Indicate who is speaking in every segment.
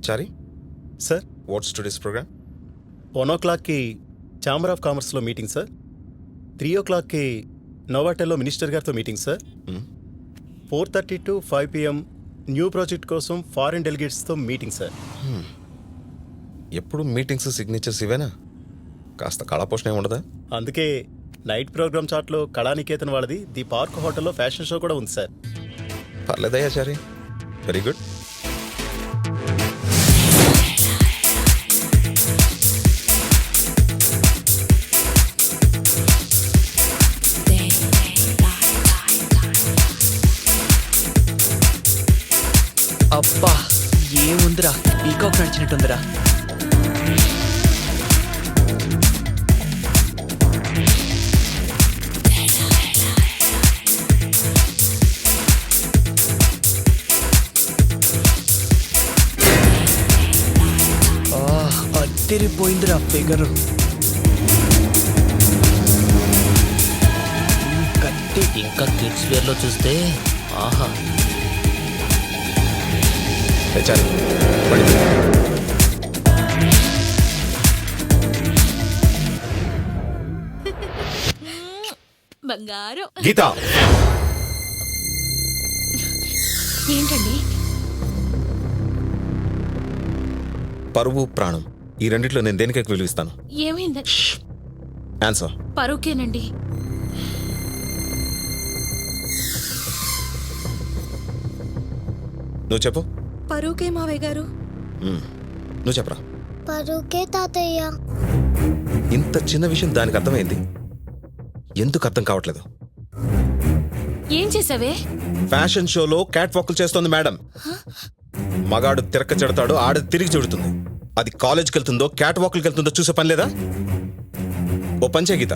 Speaker 1: Chari
Speaker 2: sir
Speaker 1: what's today's program?
Speaker 2: 1 chamber of కామర్స్లో meeting sir. 3 నోవాటెల్లో minister గారితో meeting sir. 4:30 to 5 PM new project కోసం foreign డెలిగేట్స్తో meeting sir.
Speaker 1: ఎప్పుడు meetings signatures ఇవేనా? కాస్త కళాపోషణ ఉండదా?
Speaker 2: అందుకే నైట్ ప్రోగ్రామ్ చాట్లో కళానికేతన్ వాళ్ళది ది పార్క్ హోటల్లో ఫ్యాషన్ షో కూడా ఉంది సార్.
Speaker 1: పర్లేదయ్యా చారి, వెరీ గుడ్.
Speaker 3: అబ్బా ఏముందిరా, పీకాక్ నడిచినట్టుందిరా. అద్దరిపోయిందిరా ఫిగరు. కట్టి
Speaker 4: ఇంకా కిడ్స్ వేర్ లో చూస్తే ఆహా.
Speaker 1: చారి
Speaker 5: బంగారం.
Speaker 1: గీత,
Speaker 5: ఏంటండి?
Speaker 1: పరువు ప్రాణం ఈ రెండిట్లో నేను దేనికి ఎక్కువ విలువిస్తాను?
Speaker 5: ఏమైంది?
Speaker 1: ఆన్సర్.
Speaker 5: పరువుకేనండి.
Speaker 1: నువ్వు చెప్పు.
Speaker 6: పరువుకే మావయ్య గారు.
Speaker 1: నువ్వు చెప్పరా.
Speaker 6: పరువుకే తాతయ్య.
Speaker 1: ఇంత చిన్న విషయం దానికి అర్థమైంది, ఎందుకు అర్థం కావట్లేదు?
Speaker 5: ఏం చేసావే?
Speaker 1: ఫ్యాషన్ షోలో క్యాట్ వాకులు చేస్తోంది మేడం. మగాడు తిరక్క చెడతాడు, ఆడ తిరిగి చెడుతుంది. అది కాలేజ్కి వెళ్తుందో క్యాట్ వాకులకి వెళ్తుందో చూసే పని లేదా? ఓ పంచే గీత,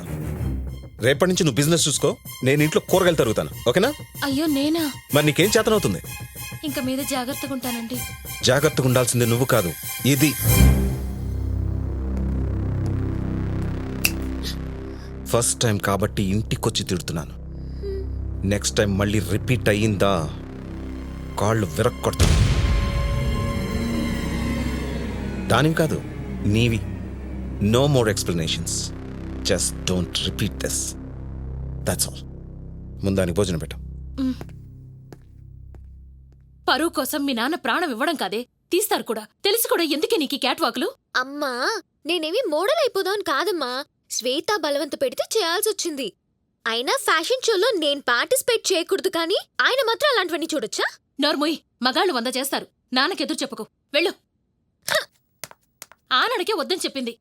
Speaker 1: రేపటి నుంచి నువ్వు బిజినెస్ చూసుకో, నేను ఇంట్లో కూరగాయలు తరుగుతాను, ఓకేనా?
Speaker 5: అయ్యో నేనా?
Speaker 1: మరి నీకేం చేతనవుతుంది?
Speaker 5: ఇంకా మీద జాగ్రత్తగా ఉంటానండి.
Speaker 1: జాగ్రత్తగా ఉండాల్సింది నువ్వు కాదు, ఇది. ఫస్ట్ టైం కాబట్టి ఇంటికొచ్చి తిడుతున్నాను. నెక్స్ట్ టైం మళ్ళీ రిపీట్ అయ్యిందా కాళ్ళు విరక్కొడతాను. దానివి కాదు, నీవి. No more explanations, just don't repeat this, that's all. ముందానికి భోజనం పెట్టు.
Speaker 5: పరువు కోసం మీ నాన్న ప్రాణం ఇవ్వడం కాదే, తీస్తారు కూడా. తెలిసి కూడా ఎందుకే నీకు క్యాట్ వాకులు?
Speaker 6: అమ్మా, నేనేమి మోడల్ అయిపోదాం కాదమ్మా. శ్వేత బలవంత పెడితే చేయాల్సొచ్చింది. అయినా ఫ్యాషన్ షోలో నేను పార్టిసిపేట్ చేయకూడదు, కానీ ఆయన మాత్రం అలాంటివన్నీ చూడొచ్చా?
Speaker 5: నోర్మోయ్, మగాళ్ళు 100 చేస్తారు. నాన్నకెదురు చెప్పకు, వెళ్ళు. ఆనడికే వద్దని చెప్పింది.